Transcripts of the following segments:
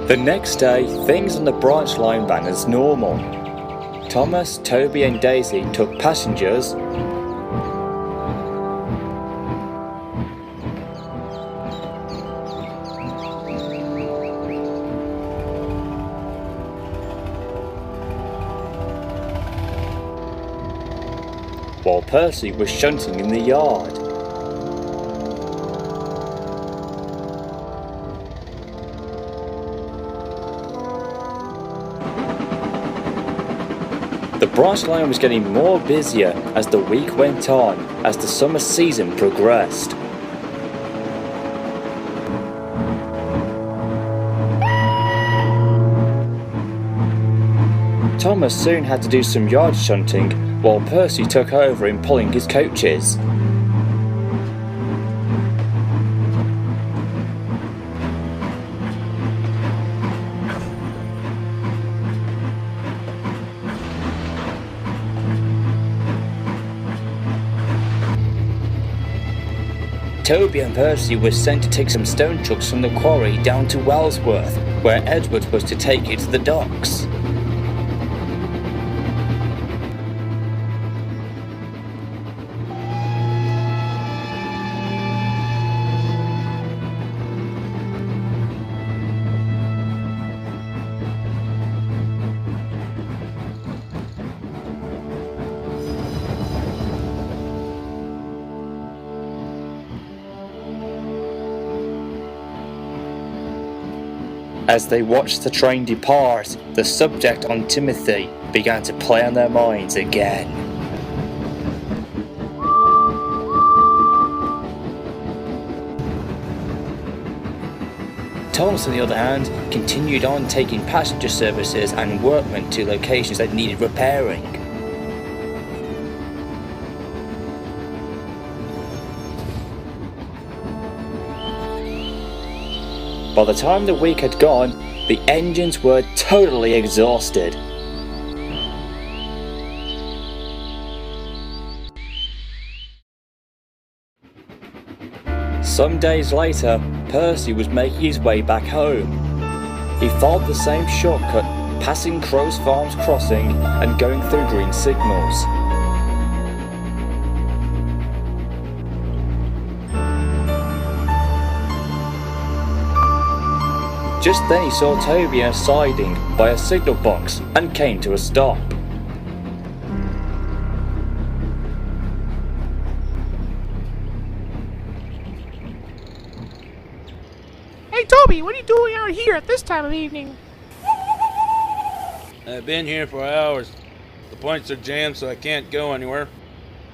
The next day, things on the branch line ran as normal. Thomas, Toby and Daisy took passengers, while Percy was shunting in the yard. The branch line was getting more busier as the week went on, as the summer season progressed. Thomas soon had to do some yard shunting, while Percy took over in pulling his coaches. Toby and Percy were sent to take some stone trucks from the quarry down to Wellsworth, where Edward was to take it to the docks. As they watched the train depart, the subject on Timothy began to play on their minds again. Thomas, on the other hand, continued on taking passenger services and workmen to locations that needed repairing. By the time the week had gone, the engines were totally exhausted. Some days later, Percy was making his way back home. He followed the same shortcut, passing Crow's Farms crossing and going through green signals. Just then he saw Toby in a siding by a signal box and came to a stop. Hey Toby, what are you doing out here at this time of evening? I've been here for hours. The points are jammed so I can't go anywhere.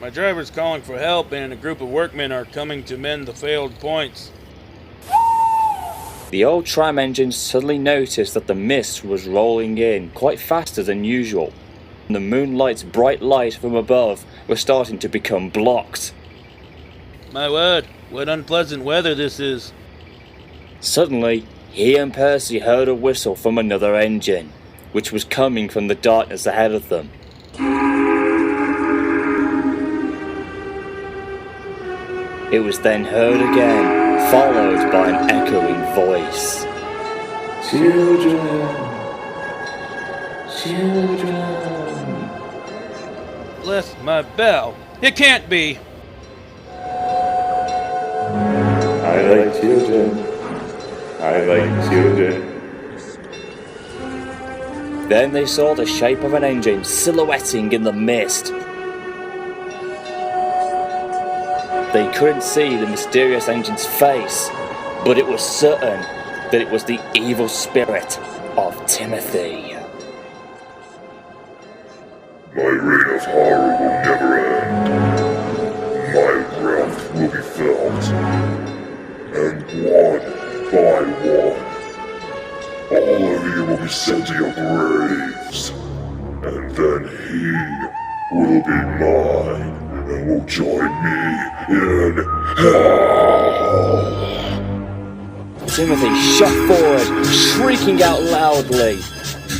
My driver's calling for help and a group of workmen are coming to mend the failed points. The old tram engine suddenly noticed that the mist was rolling in quite faster than usual, and the moonlight's bright light from above was starting to become blocked. My word, what unpleasant weather this is. Suddenly, he and Percy heard a whistle from another engine, which was coming from the darkness ahead of them. It was then heard again, followed by an echoing voice. Children! Children! Bless my bell. It can't be. I like children. I like children. Then they saw the shape of an engine silhouetting in the mist. They couldn't see the mysterious engine's face, but it was certain that it was the evil spirit of Timothy. My reign of horror will never end. My wrath will be felt. And one by one, all of you will be sent to your graves. And then he will be mine and will join me in hell. Timothy shot forward, shrieking out loudly.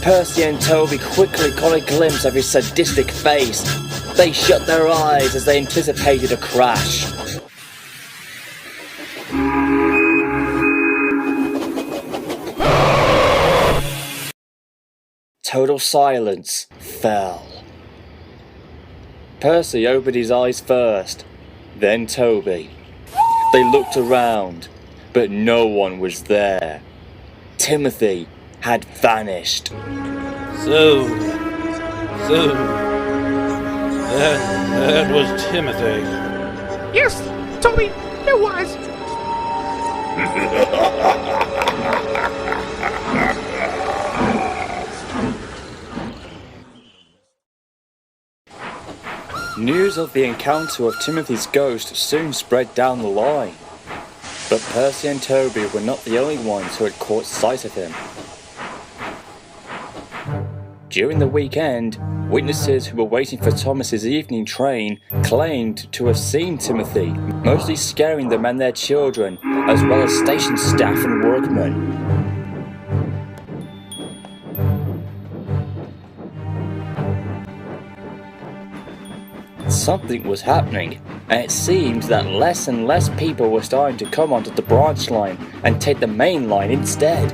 Percy and Toby quickly caught a glimpse of his sadistic face. They shut their eyes as they anticipated a crash. total silence fell. Percy opened his eyes first, then Toby. They looked around, but no one was there. Timothy had vanished. So, that was Timothy. Yes, Toby, it was. News of the encounter of Timothy's ghost soon spread down the line. But Percy and Toby were not the only ones who had caught sight of him. During the weekend, witnesses who were waiting for Thomas's evening train claimed to have seen Timothy, mostly scaring them and their children, as well as station staff and workmen. Something was happening, and it seemed that less and less people were starting to come onto the branch line and take the main line instead.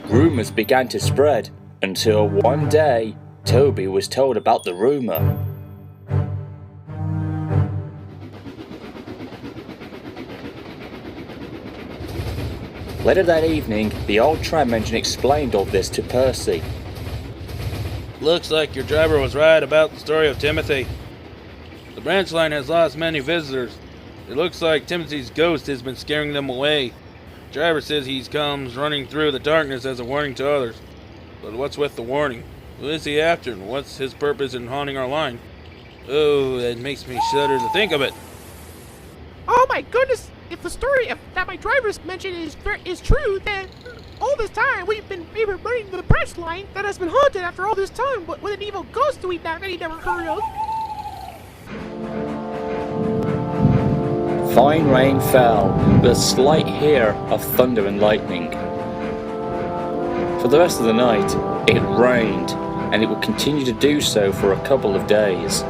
Rumours began to spread, until one day, Toby was told about the rumour. Later that evening, the old tram engine explained all this to Percy. Looks like your driver was right about the story of Timothy. The branch line has lost many visitors. It looks like Timothy's ghost has been scaring them away. The driver says he comes running through the darkness as a warning to others. But what's with the warning? Who is he after, and what's his purpose in haunting our line? Oh, that makes me shudder to think of it. Oh my goodness! If the story that my driver's mentioned is true, then all this time we've been running the branch line that has been haunted after all this time with an evil ghost that he never heard of. Fine rain fell, with a slight hear of thunder and lightning. For the rest of the night, it rained, and it would continue to do so for a couple of days.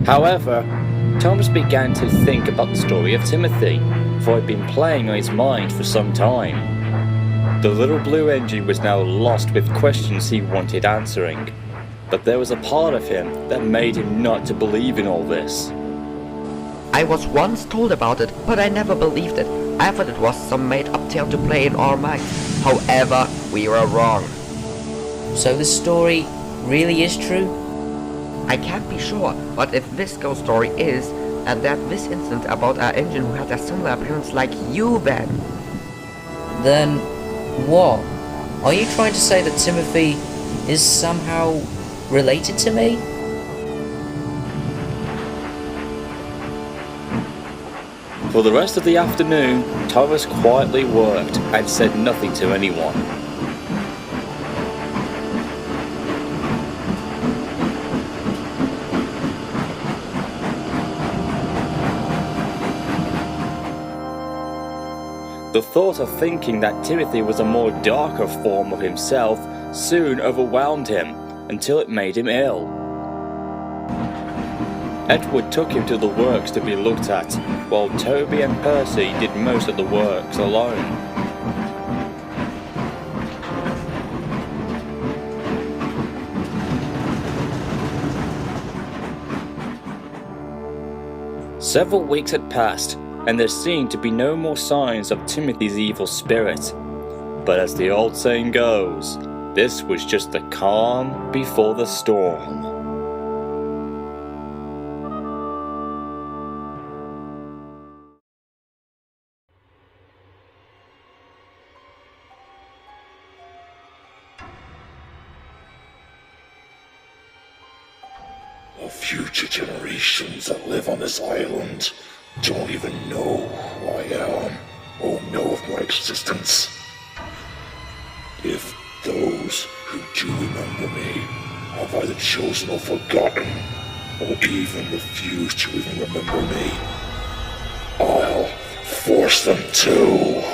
However, Thomas began to think about the story of Timothy, for it had been playing on his mind for some time. The little blue engine was now lost with questions he wanted answering, but there was a part of him that made him not to believe in all this. I was once told about it, but I never believed it. I thought it was some made-up tale to play in our minds. However, we were wrong. So the story really is true? I can't be sure, but if this ghost story is, and that this incident about our engine who had a similar appearance like you then what? Are you trying to say that Timothy is somehow related to me? For the rest of the afternoon, Thomas quietly worked and said nothing to anyone. The thought of thinking that Timothy was a more darker form of himself soon overwhelmed him until it made him ill. Edward took him to the works to be looked at, while Toby and Percy did most of the works alone. Several weeks had passed, and there seemed to be no more signs of Timothy's evil spirit. But as the old saying goes, this was just the calm before the storm. The future generations that live on this island don't even know who I am or know of my existence. If those who do remember me have either chosen or forgotten, or even refused to even remember me, I'll force them to.